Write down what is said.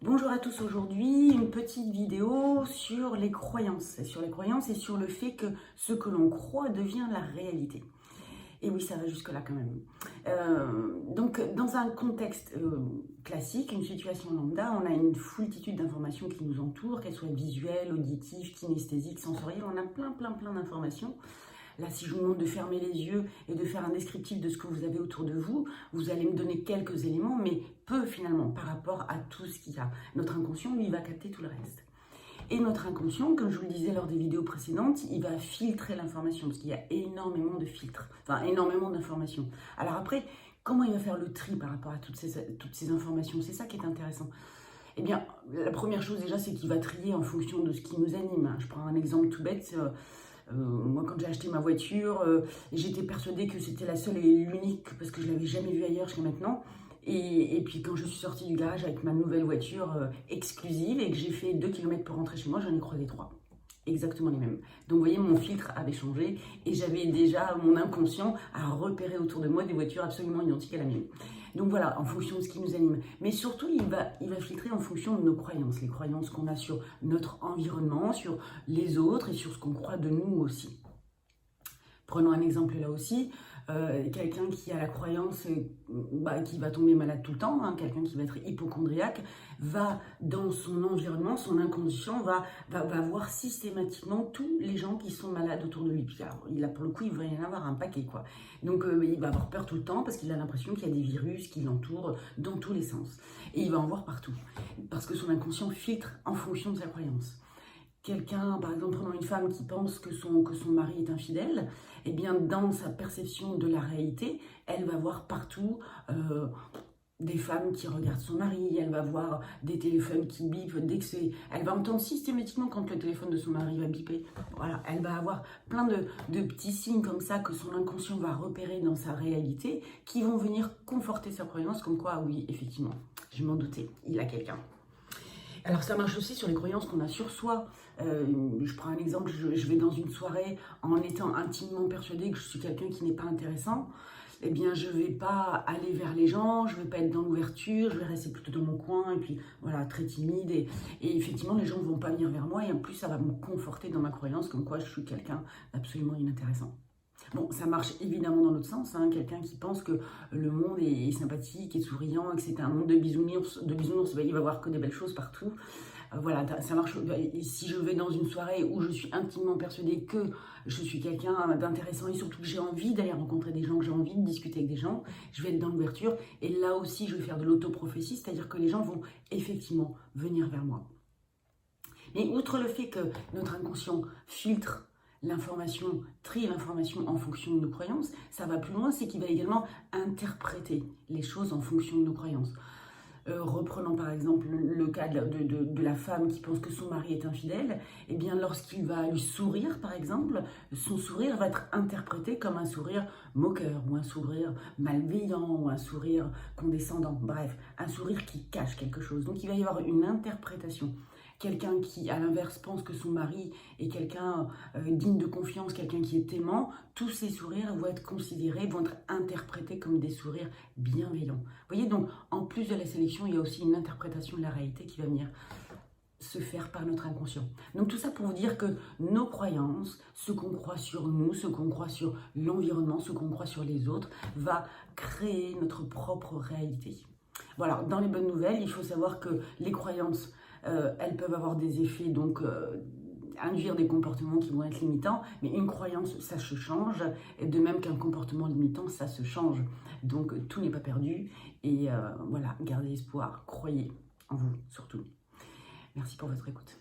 Bonjour à tous, aujourd'hui une petite vidéo sur les croyances, et sur le fait que ce que l'on croit devient la réalité. Et oui, ça va jusque-là quand même. Donc, dans un contexte classique, une situation lambda, on a une foultitude d'informations qui nous entourent, qu'elles soient visuelles, auditives, kinesthésiques, sensorielles, on a plein d'informations. Là, si je vous demande de fermer les yeux et de faire un descriptif de ce que vous avez autour de vous, vous allez me donner quelques éléments, mais peu finalement par rapport à tout ce qu'il y a. Notre inconscient, lui, va capter tout le reste. Et notre inconscient, comme je vous le disais lors des vidéos précédentes, il va filtrer l'information, parce qu'il y a énormément de filtres, enfin énormément d'informations. Alors après, comment il va faire le tri par rapport à toutes ces informations? C'est ça qui est intéressant. Eh bien, la première chose déjà, c'est qu'il va trier en fonction de ce qui nous anime. Je prends un exemple tout bête. Moi, quand j'ai acheté ma voiture, j'étais persuadée que c'était la seule et l'unique parce que je ne l'avais jamais vue ailleurs jusqu'à maintenant. Et puis quand je suis sortie du garage avec ma nouvelle voiture exclusive et que j'ai fait 2 km pour rentrer chez moi, j'en ai croisé 3. Exactement les mêmes. Donc vous voyez, mon filtre avait changé et j'avais déjà mon inconscient à repérer autour de moi des voitures absolument identiques à la mienne. Donc voilà, en fonction de ce qui nous anime. Mais surtout, il va filtrer en fonction de nos croyances, les croyances qu'on a sur notre environnement, sur les autres et sur ce qu'on croit de nous aussi. Prenons un exemple là aussi, quelqu'un qui a la croyance qui va tomber malade tout le temps, quelqu'un qui va être hypochondriaque, va dans son environnement, son inconscient va voir systématiquement tous les gens qui sont malades autour de lui. Puis alors, pour le coup, il va y en avoir un paquet, quoi. Donc il va avoir peur tout le temps parce qu'il a l'impression qu'il y a des virus qui l'entourent dans tous les sens. Et il va en voir partout, parce que son inconscient filtre en fonction de sa croyance. Quelqu'un, par exemple, prenons une femme qui pense que son mari est infidèle, eh bien, dans sa perception de la réalité, elle va voir partout des femmes qui regardent son mari, elle va voir des téléphones qui bipent, elle va entendre systématiquement quand le téléphone de son mari va biper. Voilà, elle va avoir plein de petits signes comme ça que son inconscient va repérer dans sa réalité, qui vont venir conforter sa croyance, comme quoi, oui, effectivement, je m'en doutais, il a quelqu'un. Alors ça marche aussi sur les croyances qu'on a sur soi. Je prends un exemple, je vais dans une soirée en étant intimement persuadée que je suis quelqu'un qui n'est pas intéressant. Eh bien, je ne vais pas aller vers les gens, je ne vais pas être dans l'ouverture, je vais rester plutôt dans mon coin, et puis voilà, très timide. Et effectivement, les gens ne vont pas venir vers moi, et en plus, ça va me conforter dans ma croyance comme quoi je suis quelqu'un d'absolument inintéressant. Bon, ça marche évidemment dans l'autre sens, quelqu'un qui pense que le monde est sympathique, est souriant, que c'est un monde de bisounours, il va voir que des belles choses partout. Voilà, ça marche. Si je vais dans une soirée où je suis intimement persuadée que je suis quelqu'un d'intéressant et surtout que j'ai envie d'aller rencontrer des gens, que j'ai envie de discuter avec des gens, je vais être dans l'ouverture. Et là aussi, je vais faire de l'autoprophétie, c'est-à-dire que les gens vont effectivement venir vers moi. Mais outre le fait que notre inconscient filtre l'information, trie l'information en fonction de nos croyances, ça va plus loin, c'est qu'il va également interpréter les choses en fonction de nos croyances. Reprenons par exemple le cas de la femme qui pense que son mari est infidèle, eh bien lorsqu'il va lui sourire par exemple, son sourire va être interprété comme un sourire moqueur, ou un sourire malveillant, ou un sourire condescendant, bref, un sourire qui cache quelque chose. Donc il va y avoir une interprétation. Quelqu'un qui, à l'inverse, pense que son mari est quelqu'un digne de confiance, quelqu'un qui est aimant, tous ces sourires vont être considérés, vont être interprétés comme des sourires bienveillants. Vous voyez, donc, en plus de la sélection, il y a aussi une interprétation de la réalité qui va venir se faire par notre inconscient. Donc tout ça pour vous dire que nos croyances, ce qu'on croit sur nous, ce qu'on croit sur l'environnement, ce qu'on croit sur les autres, va créer notre propre réalité. Voilà, dans les bonnes nouvelles, il faut savoir que les croyances, elles peuvent avoir des effets, donc induire des comportements qui vont être limitants, mais une croyance, ça se change, et de même qu'un comportement limitant, ça se change. Donc tout n'est pas perdu, et voilà, gardez espoir, croyez en vous surtout. Merci pour votre écoute.